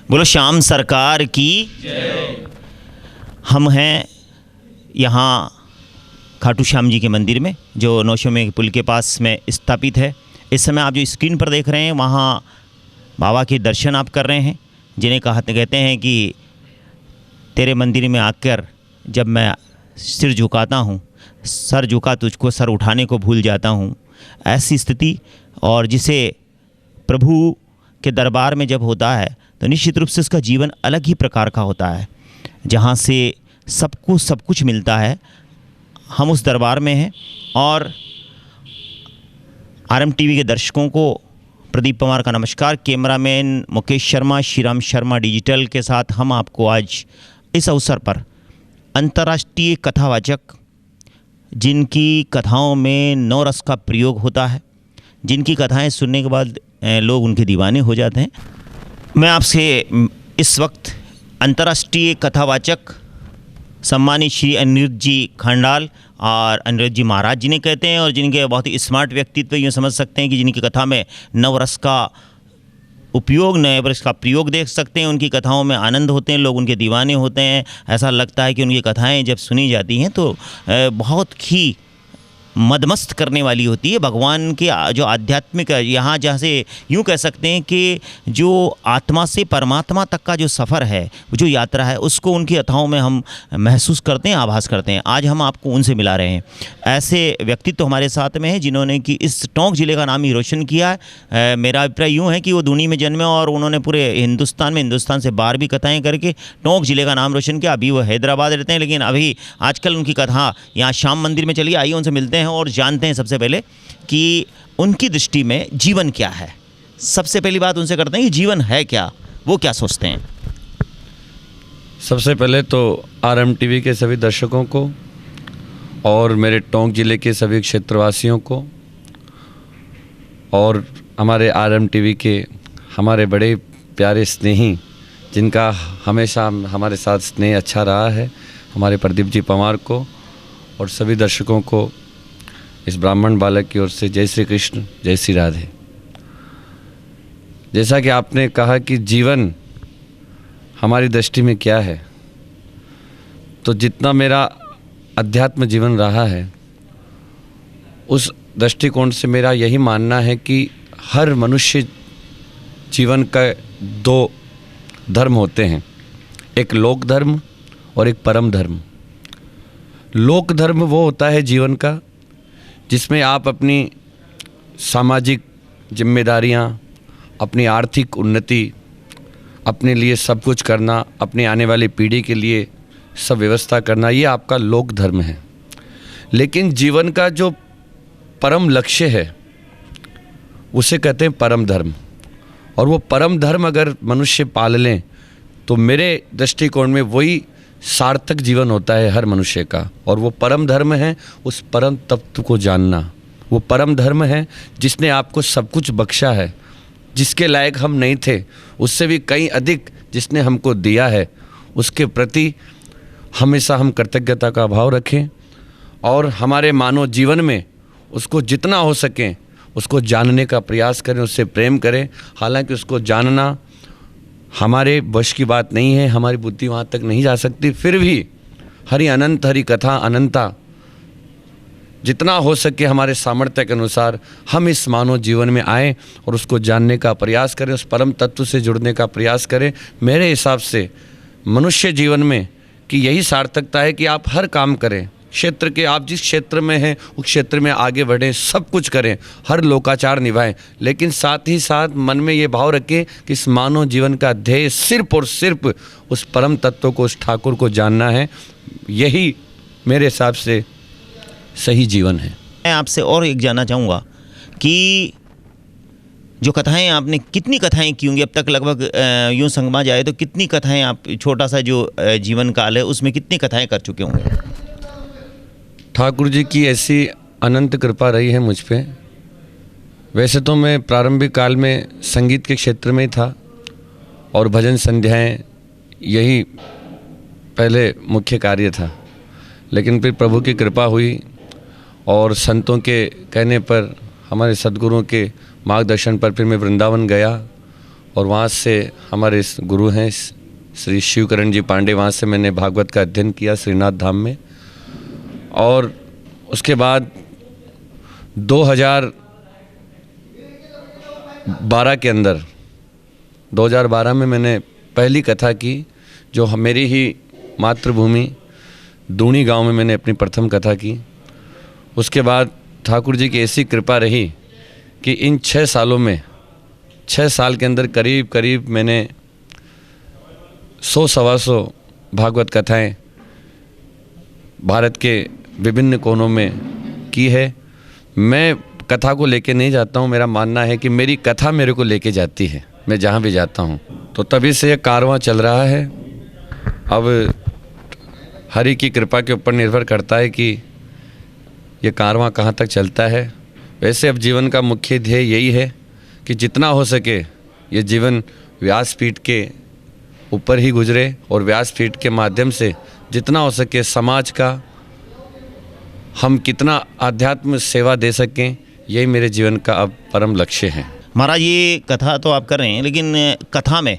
बोलो श्याम सरकार की। हम हैं यहाँ खाटू श्याम जी के मंदिर में, जो नौशेमे पुल के पास में स्थापित है। इस समय आप जो स्क्रीन पर देख रहे हैं, वहाँ बाबा के दर्शन आप कर रहे हैं, जिन्हें कहते हैं कि तेरे मंदिर में आकर जब मैं सिर झुकाता हूँ, सर झुका तुझको सर उठाने को भूल जाता हूँ, ऐसी स्थिति। और जिसे प्रभु के दरबार में जब होता है तो निश्चित रूप से उसका जीवन अलग ही प्रकार का होता है, जहाँ से सबको सब कुछ मिलता है। हम उस दरबार में हैं और आरएम टीवी के दर्शकों को प्रदीप पवार का नमस्कार। कैमरामैन मुकेश शर्मा, श्रीराम शर्मा डिजिटल के साथ हम आपको आज इस अवसर पर अंतर्राष्ट्रीय कथावाचक, जिनकी कथाओं में नवरस का प्रयोग होता है, जिनकी कथाएं सुनने के बाद लोग उनके दीवाने हो जाते हैं, मैं आपसे इस वक्त अंतर्राष्ट्रीय कथावाचक सम्मानित श्री अनिरुद्ध जी खंडाल और अनिरुद्ध जी महाराज जिन्हें कहते हैं, और जिनके बहुत ही स्मार्ट व्यक्तित्व, यूँ समझ सकते हैं कि जिनकी कथा में नवरस का उपयोग, नवरस का प्रयोग देख सकते हैं। उनकी कथाओं में आनंद होते हैं, लोग उनके दीवाने होते हैं। ऐसा लगता है कि उनकी कथाएं जब सुनी जाती हैं तो बहुत ही मदमस्त करने वाली होती है। भगवान के जो आध्यात्मिक, यहाँ जहाँ से यूँ कह सकते हैं कि जो आत्मा से परमात्मा तक का जो सफ़र है, जो यात्रा है, उसको उनकी कथाओं में हम महसूस करते हैं, आभास करते हैं। आज हम आपको उनसे मिला रहे हैं। ऐसे व्यक्तित्व तो हमारे साथ में हैं जिन्होंने कि इस टोंक ज़िले का नाम ही रोशन किया है। मेरा अभिप्राय यूँ है कि वो दूनी में जन्मे और उन्होंने पूरे हिंदुस्तान से बाहर भी कथाएँ करके टोंक ज़िले का नाम रोशन किया। अभी वो हैदराबाद रहते हैं, लेकिन अभी आजकल उनकी कथा यहाँ श्याम मंदिर में चली। आइए उनसे मिलते हैं और जानते हैं सबसे पहले कि उनकी दृष्टि में जीवन क्या है। सबसे पहली बात उनसे करते हैं कि जीवन है क्या, वो क्या सोचते हैं। सबसे पहले तो आरएम टीवी के सभी दर्शकों को और मेरे टोंक ज़िले के सभी क्षेत्रवासियों को और हमारे आरएम टीवी के हमारे बड़े प्यारे स्नेही, जिनका हमेशा हमारे साथ स्नेह अच्छा रहा है, हमारे प्रदीप जी पवार को और सभी दर्शकों को इस ब्राह्मण बालक की ओर से जय श्री कृष्ण, जय श्री राधे। जैसा कि आपने कहा कि जीवन हमारी दृष्टि में क्या है, तो जितना मेरा अध्यात्म जीवन रहा है उस दृष्टिकोण से मेरा यही मानना है कि हर मनुष्य जीवन का दो धर्म होते हैं, एक लोक धर्म और एक परम धर्म। लोक धर्म वो होता है जीवन का जिसमें आप अपनी सामाजिक जिम्मेदारियां, अपनी आर्थिक उन्नति, अपने लिए सब कुछ करना, अपनी आने वाली पीढ़ी के लिए सब व्यवस्था करना, ये आपका लोक धर्म है। लेकिन जीवन का जो परम लक्ष्य है उसे कहते हैं परम धर्म। और वो परम धर्म अगर मनुष्य पाल लें तो मेरे दृष्टिकोण में वही सार्थक जीवन होता है हर मनुष्य का। और वो परम धर्म है उस परम तत्व को जानना। वो परम धर्म है जिसने आपको सब कुछ बख्शा है, जिसके लायक हम नहीं थे, उससे भी कहीं अधिक जिसने हमको दिया है, उसके प्रति हमेशा हम कृतज्ञता का भाव रखें और हमारे मानव जीवन में उसको जितना हो सके उसको जानने का प्रयास करें, उससे प्रेम करें। हालांकि उसको जानना हमारे वश की बात नहीं है, हमारी बुद्धि वहाँ तक नहीं जा सकती, फिर भी हरि अनंत, हरि कथा अनंता, जितना हो सके हमारे सामर्थ्य के अनुसार हम इस मानव जीवन में आएँ और उसको जानने का प्रयास करें, उस परम तत्व से जुड़ने का प्रयास करें। मेरे हिसाब से मनुष्य जीवन में कि यही सार्थकता है कि आप हर काम करें, क्षेत्र के आप जिस क्षेत्र में हैं उस क्षेत्र में आगे बढ़ें, सब कुछ करें, हर लोकाचार निभाएं, लेकिन साथ ही साथ मन में ये भाव रखें कि इस मानव जीवन का ध्येय सिर्फ और सिर्फ उस परम तत्व को, उस ठाकुर को जानना है। यही मेरे हिसाब से सही जीवन है। मैं आपसे और एक जानना चाहूँगा कि जो कथाएं आपने, कितनी कथाएं की होंगी अब तक, लगभग यूँ संगमा जाए तो कितनी कथाएं आप, छोटा सा जो जीवन काल है उसमें कितनी कथाएं कर चुके होंगे। ठाकुर जी की ऐसी अनंत कृपा रही है मुझ पे। वैसे तो मैं प्रारंभिक काल में संगीत के क्षेत्र में ही था और भजन संध्याएं यही पहले मुख्य कार्य था, लेकिन फिर प्रभु की कृपा हुई और संतों के कहने पर, हमारे सद्गुरुओं के मार्गदर्शन पर फिर मैं वृंदावन गया और वहाँ से हमारे गुरु हैं श्री शिवकरण जी पांडे, वहाँ से मैंने भागवत का अध्ययन किया श्रीनाथ धाम में। और उसके बाद 2012 के अंदर 2012 में मैंने पहली कथा की, जो मेरी ही मातृभूमि दूनी गांव में मैंने अपनी प्रथम कथा की। उसके बाद ठाकुर जी की ऐसी कृपा रही कि इन 6 सालों में 6 साल के अंदर करीब करीब मैंने 100-125 भागवत कथाएं भारत के विभिन्न कोनों में की है। मैं कथा को लेके नहीं जाता हूँ, मेरा मानना है कि मेरी कथा मेरे को लेके जाती है, मैं जहाँ भी जाता हूँ। तो तभी से ये कारवां चल रहा है। अब हरि की कृपा के ऊपर निर्भर करता है कि ये कारवां कहाँ तक चलता है। वैसे अब जीवन का मुख्य ध्येय यही है कि जितना हो सके ये जीवन व्यासपीठ के ऊपर ही गुजरे और व्यासपीठ के माध्यम से जितना हो सके समाज का हम कितना आध्यात्म सेवा दे सकें, यही मेरे जीवन का अब परम लक्ष्य है। महाराज, ये कथा तो आप कर रहे हैं, लेकिन कथा में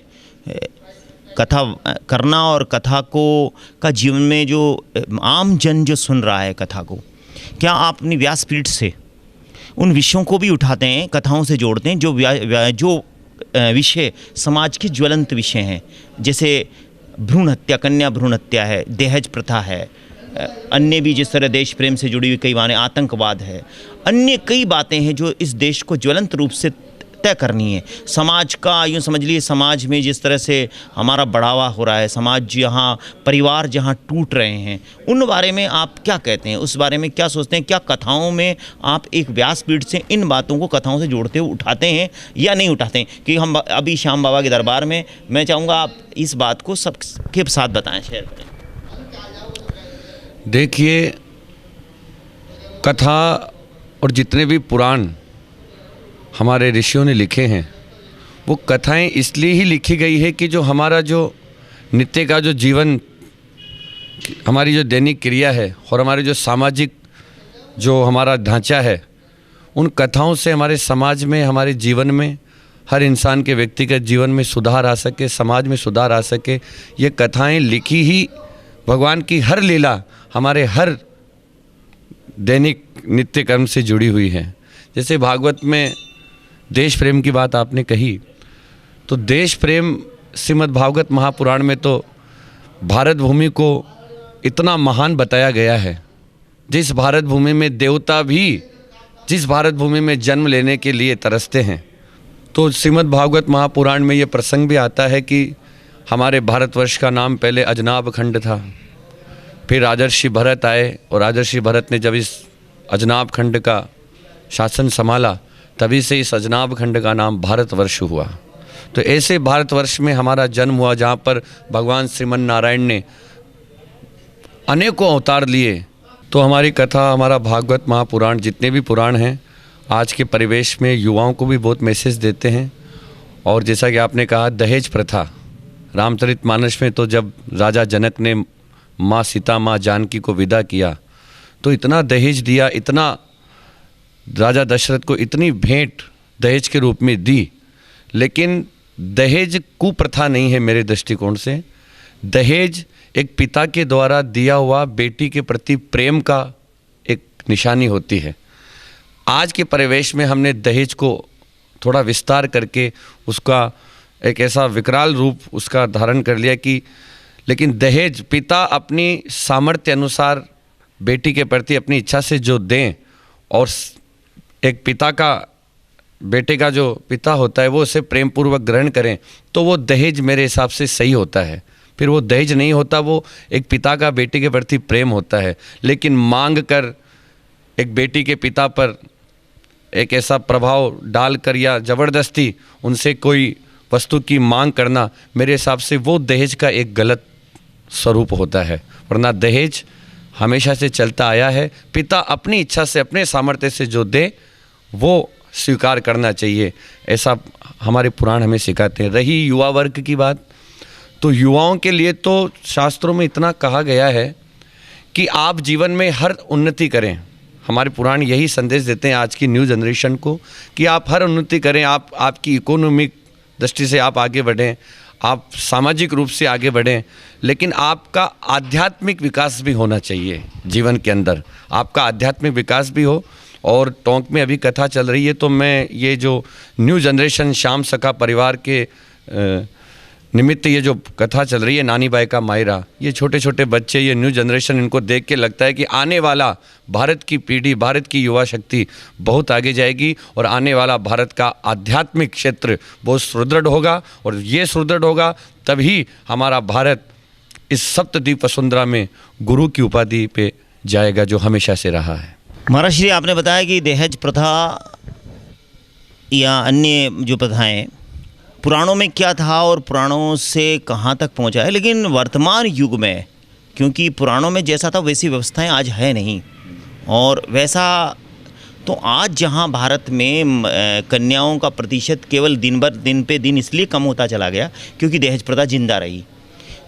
कथा करना और कथा को का जीवन में जो आम जन जो सुन रहा है कथा को, क्या आप अपनी व्यासपीठ से उन विषयों को भी उठाते हैं, कथाओं से जोड़ते हैं जो विषय समाज के ज्वलंत विषय हैं, जैसे भ्रूण हत्या, कन्या भ्रूण हत्या है, दहेज प्रथा है, अन्य भी जिस तरह देश प्रेम से जुड़ी हुई कई बातें, आतंकवाद है, अन्य कई बातें हैं जो इस देश को ज्वलंत रूप से तय करनी है। समाज का यूँ समझ लीजिए, समाज में जिस तरह से हमारा बढ़ावा हो रहा है, समाज जहाँ परिवार जहाँ टूट रहे हैं, उन बारे में आप क्या कहते हैं, उस बारे में क्या सोचते हैं? क्या कथाओं में आप एक व्यासपीठ से इन बातों को कथाओं से जोड़ते हुए उठाते हैं या नहीं उठाते हैं? कि हम अभी श्याम बाबा के दरबार में, मैं चाहूँगा आप इस बात को सबके साथ बताएँ, शेयर करें। देखिए, कथा और जितने भी पुराण हमारे ऋषियों ने लिखे हैं, वो कथाएं इसलिए ही लिखी गई है कि जो हमारा जो नित्य का जो जीवन, हमारी जो दैनिक क्रिया है और हमारे जो सामाजिक जो हमारा ढांचा है, उन कथाओं से हमारे समाज में, हमारे जीवन में, हर इंसान के व्यक्तिगत जीवन में सुधार आ सके, समाज में सुधार आ सके। ये कथाएं लिखी ही भगवान की हर लीला हमारे हर दैनिक नित्य कर्म से जुड़ी हुई है। जैसे भागवत में देश प्रेम की बात आपने कही, तो देश प्रेम श्रीमद् भागवत महापुराण में तो भारत भूमि को इतना महान बताया गया है, जिस भारत भूमि में देवता भी जिस भारत भूमि में जन्म लेने के लिए तरसते हैं। तो श्रीमद् भागवत महापुराण में ये प्रसंग भी आता है कि हमारे भारतवर्ष का नाम पहले अजनाब खंड था, फिर राजर्षि भरत आए और राजर्षि भरत ने जब इस अजनाब खंड का शासन संभाला, तभी से इस अजनाब खंड का नाम भारतवर्ष हुआ। तो ऐसे भारतवर्ष में हमारा जन्म हुआ, जहाँ पर भगवान श्रीमन नारायण ने अनेकों अवतार लिए। तो हमारी कथा, हमारा भागवत महापुराण, जितने भी पुराण हैं, आज के परिवेश में युवाओं को भी बहुत मैसेज देते हैं। और जैसा कि आपने कहा, दहेज प्रथा, रामचरितमानस में तो जब राजा जनक ने माँ सीता, माँ जानकी को विदा किया, तो इतना दहेज दिया, इतना राजा दशरथ को इतनी भेंट दहेज के रूप में दी। लेकिन दहेज कुप्रथा नहीं है मेरे दृष्टिकोण से। दहेज एक पिता के द्वारा दिया हुआ बेटी के प्रति प्रेम का एक निशानी होती है। आज के परिवेश में हमने दहेज को थोड़ा विस्तार करके उसका एक ऐसा विकराल रूप उसका धारण कर लिया कि, लेकिन दहेज पिता अपनी सामर्थ्य अनुसार बेटी के प्रति अपनी इच्छा से जो दें, और एक पिता का, बेटे का जो पिता होता है, वो उसे प्रेम पूर्वक ग्रहण करें, तो वो दहेज मेरे हिसाब से सही होता है। फिर वो दहेज नहीं होता, वो एक पिता का बेटी के प्रति प्रेम होता है। लेकिन मांग कर एक बेटी के पिता पर एक ऐसा प्रभाव डालकर या ज़बरदस्ती उनसे कोई वस्तु की मांग करना, मेरे हिसाब से वो दहेज का एक गलत स्वरूप होता है। वरना दहेज हमेशा से चलता आया है। पिता अपनी इच्छा से, अपने सामर्थ्य से जो दे, वो स्वीकार करना चाहिए, ऐसा हमारे पुराण हमें सिखाते हैं। रही युवा वर्ग की बात, तो युवाओं के लिए तो शास्त्रों में इतना कहा गया है कि आप जीवन में हर उन्नति करें। हमारे पुराण यही संदेश देते हैं आज की न्यू जनरेशन को कि आप हर उन्नति करें, आप आपकी इकोनॉमिक दृष्टि से आप आगे बढ़ें, आप सामाजिक रूप से आगे बढ़ें, लेकिन आपका आध्यात्मिक विकास भी होना चाहिए जीवन के अंदर, आपका आध्यात्मिक विकास भी हो। और टोंक में अभी कथा चल रही है, तो मैं ये जो न्यू जनरेशन श्याम सखा परिवार के निमित्त ये जो कथा चल रही है नानी बाई का मायरा, ये छोटे छोटे बच्चे, ये न्यू जनरेशन, इनको देख के लगता है कि आने वाला भारत की पीढ़ी, भारत की युवा शक्ति बहुत आगे जाएगी और आने वाला भारत का आध्यात्मिक क्षेत्र बहुत सुदृढ़ होगा। और ये सुदृढ़ होगा तभी हमारा भारत इस सप्तद्वीप वसुंधरा में गुरु की उपाधि पे जाएगा, जो हमेशा से रहा है। महाराज श्री, आपने बताया कि दहेज प्रथा या अन्य जो प्रथाएं पुराणों में क्या था और पुराणों से कहाँ तक पहुँचा है, लेकिन वर्तमान युग में, क्योंकि पुराणों में जैसा था वैसी व्यवस्थाएं आज है नहीं, और वैसा तो आज जहाँ भारत में कन्याओं का प्रतिशत केवल दिन पे दिन इसलिए कम होता चला गया क्योंकि दहेज प्रथा जिंदा रही।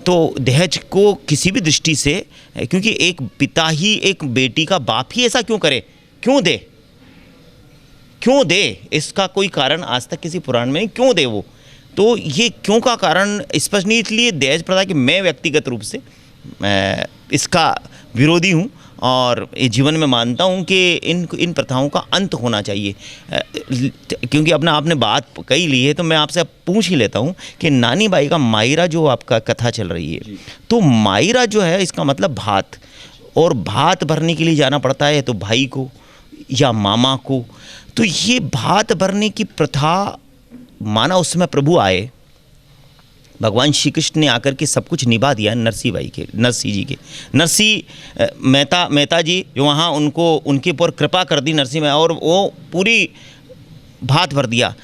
तो दहेज को किसी भी दृष्टि से, क्योंकि एक पिता ही एक बेटी का बाप ही ऐसा क्यों करे, क्यों दे, इसका कोई कारण आज तक किसी पुराण में नहीं, क्यों दे वो। तो ये क्यों का कारण स्पष्ट नहीं, इसलिए दहेज प्रथा कि मैं व्यक्तिगत रूप से इसका विरोधी हूँ और ये जीवन में मानता हूँ कि इन प्रथाओं का अंत होना चाहिए। क्योंकि अपना आपने बात कही ली है तो मैं आपसे पूछ ही लेता हूँ कि नानी बाई का मायरा जो आपका कथा चल रही है, तो मायरा जो है इसका मतलब भात, और भात भरने के लिए जाना पड़ता है तो भाई को या मामा को। तो ये भात भरने की प्रथा, माना उस समय प्रभु आए, भगवान श्री कृष्ण ने आकर के सब कुछ निभा दिया नरसिंह मेहता जी जो वहाँ उनके ऊपर कृपा कर दी नरसिंह में, और वो पूरी भात भर दिया।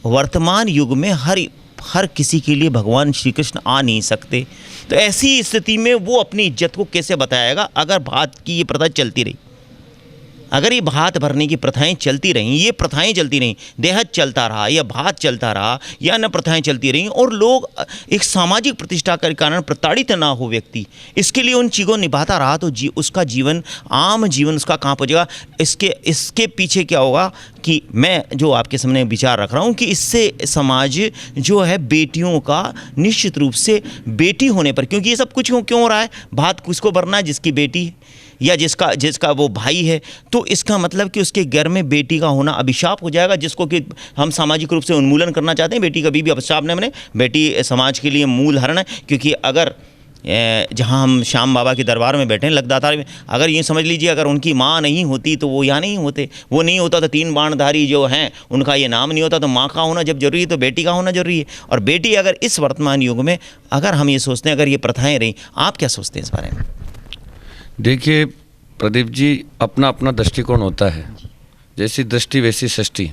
वर्तमान युग में हर किसी के लिए भगवान श्री कृष्ण आ नहीं सकते, तो ऐसी स्थिति में वो अपनी इज्जत को कैसे बताएगा अगर भात की ये प्रथा चलती रही, अगर ये भात भरने की प्रथाएं चलती रहीं, ये प्रथाएं चलती रहीं, दहेज चलता रहा या भात चलता रहा या अन्य प्रथाएं चलती रहीं, और लोग एक सामाजिक प्रतिष्ठा के कारण प्रताड़ित ना हो व्यक्ति, इसके लिए उन चीज़ों निभाता रहा, तो उसका जीवन, आम जीवन उसका कहाँ पहुँचेगा। इसके पीछे क्या होगा कि मैं जो आपके सामने विचार रख रहा हूँ कि इससे समाज जो है बेटियों का निश्चित रूप से बेटी होने पर, क्योंकि ये सब कुछ क्यों हो रहा है, भात किसको भरना है, जिसकी बेटी है या जिसका वो भाई है, तो इसका मतलब कि उसके घर में बेटी का होना अभिशाप हो जाएगा, जिसको कि हम सामाजिक रूप से उन्मूलन करना चाहते हैं। बेटी कभी भी अभिशाप नहीं बने, बेटी समाज के लिए मूल हरण है। क्योंकि अगर जहाँ हम श्याम बाबा के दरबार में बैठे हैं लगदातार में, अगर ये समझ लीजिए अगर उनकी माँ नहीं होती तो वो यहाँ नहीं होते, वो नहीं होता तो 3 बाणधारी जो हैं उनका ये नाम नहीं होता। तो माँ का होना जब जरूरी है तो बेटी का होना जरूरी है। और बेटी अगर इस वर्तमान युग में अगर हम ये सोचते हैं, अगर ये प्रथाएँ रहीं, आप क्या सोचते हैं इस बारे में? देखिए प्रदीप जी, अपना अपना दृष्टिकोण होता है, जैसी दृष्टि वैसी सृष्टि।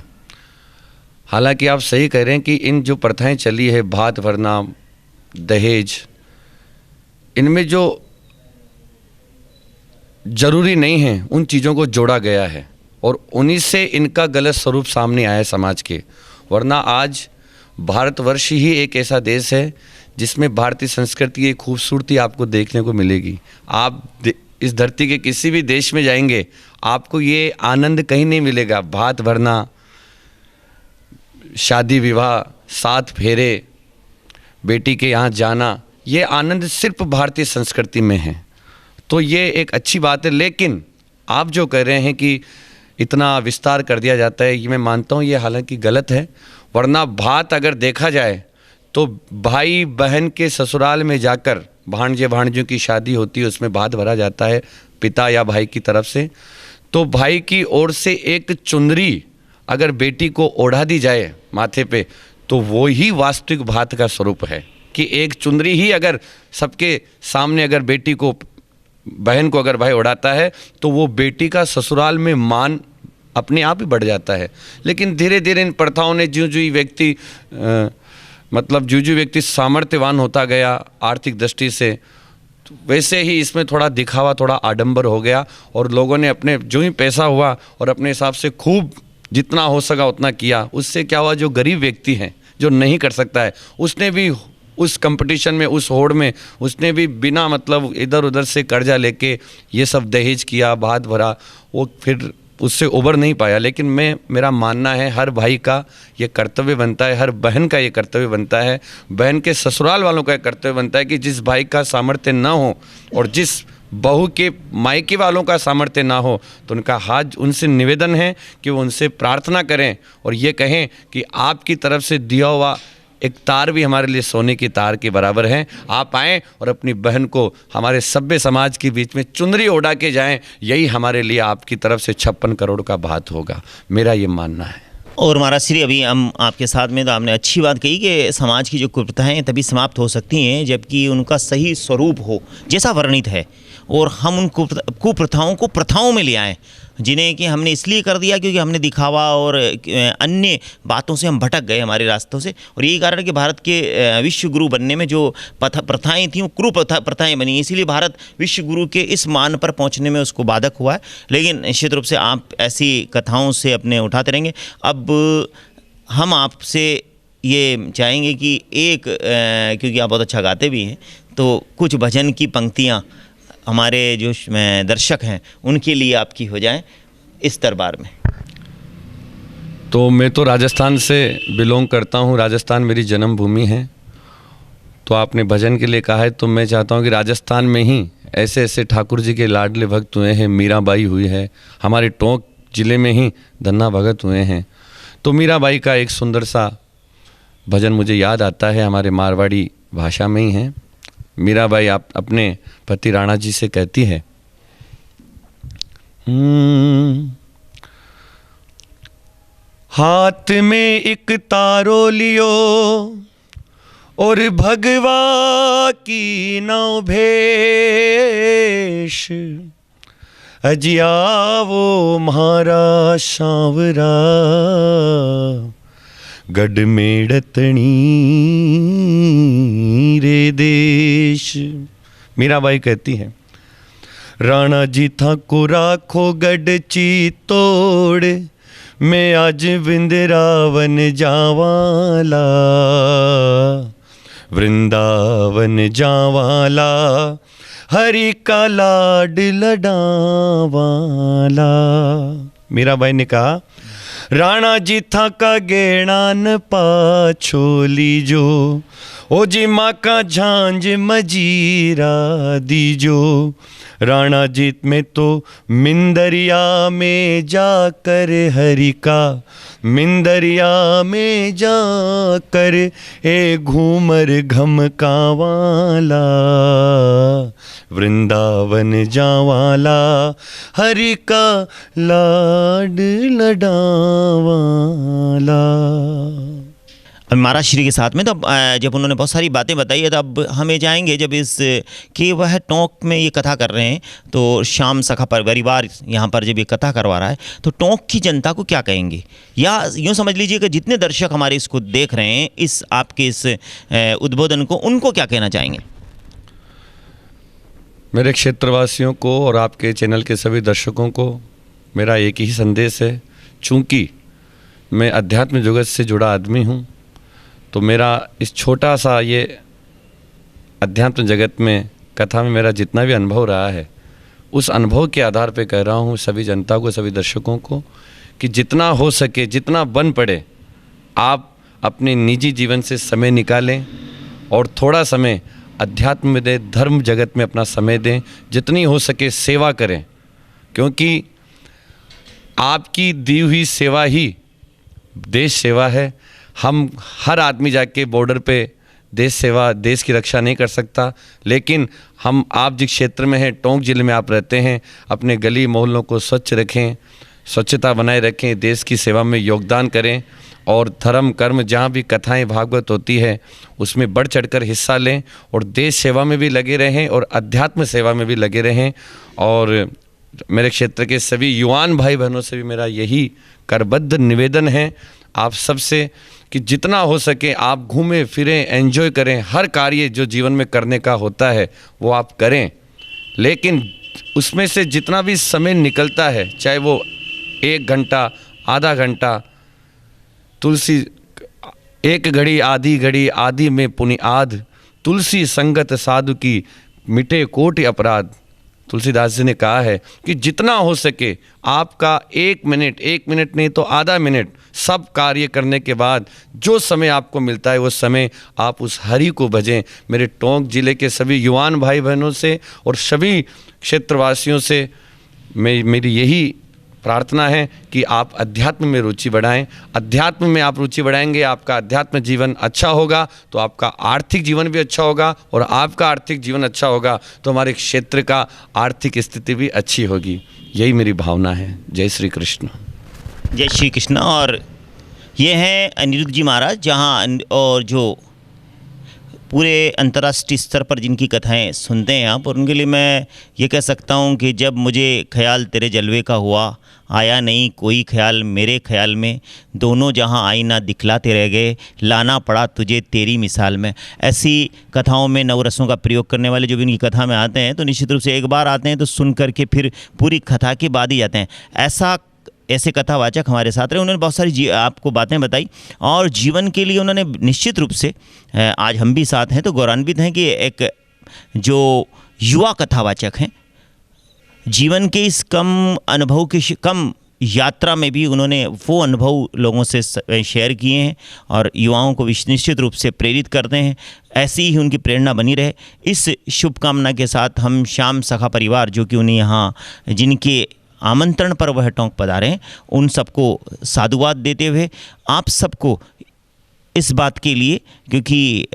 हालांकि आप सही कह रहे हैं कि इन जो प्रथाएं चली है, भात भरना, दहेज, इनमें जो जरूरी नहीं है उन चीज़ों को जोड़ा गया है और उन्हीं से इनका गलत स्वरूप सामने आया है समाज के। वरना आज भारतवर्ष ही एक ऐसा देश है जिसमें भारतीय संस्कृति की खूबसूरती आपको देखने को मिलेगी। आप इस धरती के किसी भी देश में जाएंगे, आपको ये आनंद कहीं नहीं मिलेगा। भात भरना, शादी विवाह, 7 फेरे, बेटी के यहाँ जाना, ये आनंद सिर्फ भारतीय संस्कृति में है। तो ये एक अच्छी बात है। लेकिन आप जो कह रहे हैं कि इतना विस्तार कर दिया जाता है, ये मैं मानता हूँ ये हालांकि गलत है। वरना भात अगर देखा जाए तो भाई बहन के ससुराल में जाकर भांजे भांजियों की शादी होती है, उसमें भात भरा जाता है पिता या भाई की तरफ से। तो भाई की ओर से एक चुनरी अगर बेटी को ओढ़ा दी जाए माथे पे, तो वो ही वास्तविक भात का स्वरूप है कि एक चुनरी ही अगर सबके सामने अगर बेटी को, बहन को अगर भाई उड़ाता है तो वो बेटी का ससुराल में मान अपने आप ही बढ़ जाता है। लेकिन धीरे धीरे इन प्रथाओं ने जो व्यक्ति सामर्थ्यवान होता गया आर्थिक दृष्टि से, तो वैसे ही इसमें थोड़ा दिखावा, थोड़ा आडंबर हो गया और लोगों ने अपने जो ही पैसा हुआ और अपने हिसाब से खूब जितना हो सका उतना किया। उससे क्या हुआ, जो गरीब व्यक्ति हैं, जो नहीं कर सकता है, उसने भी उस कंपटीशन में, उस होड़ में, उसने भी बिना इधर उधर से कर्जा लेके ये सब दहेज किया, भात भरा। वो फिर उससे उबर नहीं पाया। लेकिन मेरा मानना है हर भाई का ये कर्तव्य बनता है, हर बहन का ये कर्तव्य बनता है, बहन के ससुराल वालों का ये कर्तव्य बनता है कि जिस भाई का सामर्थ्य ना हो और जिस बहू के मायके वालों का सामर्थ्य ना हो, तो उनका हाथ उनसे निवेदन है कि वो उनसे प्रार्थना करें और ये कहें कि आपकी तरफ से दिया हुआ एक तार भी हमारे लिए सोने की तार के बराबर है। आप आएँ और अपनी बहन को हमारे सभ्य समाज के बीच में चुनरी ओढ़ा के जाएं, यही हमारे लिए आपकी तरफ से 56 करोड़ का बात होगा, मेरा ये मानना है। और महाराज श्री, अभी हम आपके साथ में, तो आपने अच्छी बात कही कि समाज की जो कुप्रथाएं हैं तभी समाप्त हो सकती हैं जबकि उनका सही स्वरूप हो जैसा वर्णित है, और हम उन कुप्रथाओं को प्रथाओं में ले आएँ, जिन्हें कि हमने इसलिए कर दिया क्योंकि हमने दिखावा और अन्य बातों से हम भटक गए हमारे रास्तों से। और यही कारण है कि भारत के विश्व गुरु बनने में जो प्रथाएं थीं वो प्रथाएं बनी, इसीलिए भारत विश्व गुरु के इस मान पर पहुंचने में उसको बाधक हुआ है। लेकिन निश्चित रूप से आप ऐसी कथाओं से अपने उठाते रहेंगे। अब हम आपसे ये चाहेंगे कि क्योंकि आप बहुत अच्छा गाते भी हैं, तो कुछ भजन की पंक्तियाँ हमारे जो दर्शक हैं उनके लिए आपकी हो जाएं इस दरबार में। तो मैं तो राजस्थान से बिलोंग करता हूँ, राजस्थान मेरी जन्मभूमि है। तो आपने भजन के लिए कहा है, तो मैं चाहता हूँ कि राजस्थान में ही ऐसे ऐसे ठाकुर जी के लाडले भक्त हुए हैं। मीराबाई हुई है, हमारे टोंक जिले में ही धन्ना भगत हुए हैं। तो मीराबाई का एक सुंदर सा भजन मुझे याद आता है, हमारे मारवाड़ी भाषा में ही है। मीराबाई आप अपने पति राणा जी से कहती है, हाथ में एक तारो लियो और भगवा की नौ भेष, अजियावो म्हारा सांवरा गढ़ मेड़तणी रे देश। मीराबाई कहती है, राणा जी था को राखो गढ़ चित्तौड़, मैं आज वृंदावन जावाला, वृंदावन जावाला, हरि का लाड लडावाला। मीराबाई ने कहा, राणा जी था का गेणान पाछो लीजो, ओ जी माँ का झांझ मजीरा दीजो। राणा जी में तो मिंदरिया में जाकर हरि का, मिंदरिया में जाकर ए घूमर घमकावाला, वृंदावन जावाला, हरि का लाड लडावाला। अब महाराज श्री के साथ में, तो जब उन्होंने बहुत सारी बातें बताई है, तो अब हमें जाएंगे जब इस कि वह टोंक में ये कथा कर रहे हैं, तो श्याम सखा परिवार यहाँ पर जब ये कथा करवा रहा है, तो टोंक की जनता को क्या कहेंगे, या यूँ समझ लीजिए कि जितने दर्शक हमारे इसको देख रहे हैं, इस आपके इस उद्बोधन को, उनको क्या कहना चाहेंगे? मेरे क्षेत्रवासियों को और आपके चैनल के सभी दर्शकों को मेरा एक ही संदेश है। चूँकि मैं अध्यात्म जगत से जुड़ा आदमी हूँ, तो मेरा इस छोटा सा ये अध्यात्म जगत में कथा में मेरा जितना भी अनुभव रहा है, उस अनुभव के आधार पे कह रहा हूँ सभी जनता को, सभी दर्शकों को, कि जितना हो सके, जितना बन पड़े, आप अपने निजी जीवन से समय निकालें और थोड़ा समय अध्यात्म में दें, धर्म जगत में अपना समय दें, जितनी हो सके सेवा करें, क्योंकि आपकी दी हुई सेवा ही देश सेवा है। हम हर आदमी जाके बॉर्डर पे देश सेवा, देश की रक्षा नहीं कर सकता, लेकिन हम, आप जिस क्षेत्र में हैं, टोंक जिले में आप रहते हैं, अपने गली मोहल्लों को स्वच्छ रखें, स्वच्छता बनाए रखें, देश की सेवा में योगदान करें और धर्म कर्म जहाँ भी कथाएं भागवत होती है उसमें बढ़ चढ़कर हिस्सा लें और देश सेवा में भी लगे रहें और अध्यात्म सेवा में भी लगे रहें। और मेरे क्षेत्र के सभी युवान भाई बहनों से भी मेरा यही करबद्ध निवेदन है आप सबसे कि जितना हो सके आप घूमें फिरें, एंजॉय करें, हर कार्य जो जीवन में करने का होता है वो आप करें, लेकिन उसमें से जितना भी समय निकलता है, चाहे वो 1 घंटा, आधा घंटा, तुलसी 1 घड़ी आधी घड़ी, आधी में पुनि आध, तुलसी संगत साधु की मिटे कोटि अपराध, तुलसीदास जी ने कहा है कि जितना हो सके आपका 1 मिनट नहीं तो आधा मिनट सब कार्य करने के बाद जो समय आपको मिलता है वो समय आप उस हरि को भजें। मेरे टोंक जिले के सभी युवान भाई बहनों से और सभी क्षेत्रवासियों से मेरी यही प्रार्थना है कि आप अध्यात्म में रुचि बढ़ाएं। अध्यात्म में आप रुचि बढ़ाएंगे, आपका अध्यात्म जीवन अच्छा होगा तो आपका आर्थिक जीवन भी अच्छा होगा, और आपका आर्थिक जीवन अच्छा होगा तो हमारे क्षेत्र का आर्थिक स्थिति भी अच्छी होगी। यही मेरी भावना है। जय श्री कृष्ण। जय श्री कृष्ण। और ये हैं अनिरुद्ध जी महाराज, जहाँ और जो पूरे अंतर्राष्ट्रीय स्तर पर जिनकी कथाएं सुनते हैं आप, और उनके लिए मैं ये कह सकता हूँ कि जब मुझे ख्याल तेरे जलवे का हुआ, आया नहीं कोई ख्याल मेरे ख्याल में, दोनों जहाँ आईना दिखलाते रह गए, लाना पड़ा तुझे तेरी मिसाल में। ऐसी कथाओं में नवरसों का प्रयोग करने वाले जो भी उनकी कथा में आते हैं तो निश्चित रूप से एक बार आते हैं तो सुन करके फिर पूरी कथा के बाद ही जाते हैं। ऐसे कथावाचक हमारे साथ रहे। उन्होंने बहुत सारी आपको बातें बताई और जीवन के लिए उन्होंने निश्चित रूप से, आज हम भी साथ हैं तो गौरवान्वित हैं कि एक जो युवा कथावाचक हैं, जीवन के इस कम अनुभव की कम यात्रा में भी उन्होंने वो अनुभव लोगों से शेयर किए हैं और युवाओं को निश्चित रूप से प्रेरित करते हैं। ऐसी ही उनकी प्रेरणा बनी रहे, इस शुभकामना के साथ हम श्याम सखा परिवार, जो कि उन्हें यहाँ जिनके आमंत्रण पर वह टोंक पधारे हैं, उन सबको साधुवाद देते हुए आप सबको इस बात के लिए, क्योंकि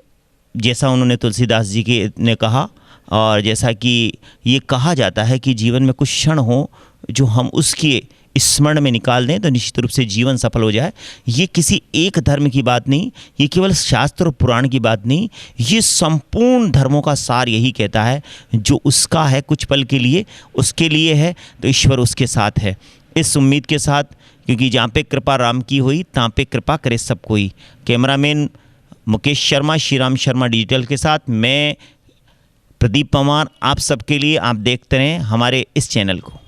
जैसा उन्होंने तुलसीदास जी के ने कहा और जैसा कि ये कहा जाता है कि जीवन में कुछ क्षण हो जो हम उसके स्मरण में निकाल दें तो निश्चित रूप से जीवन सफल हो जाए। ये किसी एक धर्म की बात नहीं, ये केवल शास्त्र और पुराण की बात नहीं, ये संपूर्ण धर्मों का सार यही कहता है, जो उसका है कुछ पल के लिए, उसके लिए है तो ईश्वर उसके साथ है। इस उम्मीद के साथ, क्योंकि जहाँ पे कृपा राम की हुई तहाँ पे कृपा करे सब कोई। कैमरामैन मुकेश शर्मा, श्रीराम शर्मा डिजिटल के साथ मैं प्रदीप पवार, आप सबके लिए। आप देखते रहें हमारे इस चैनल को।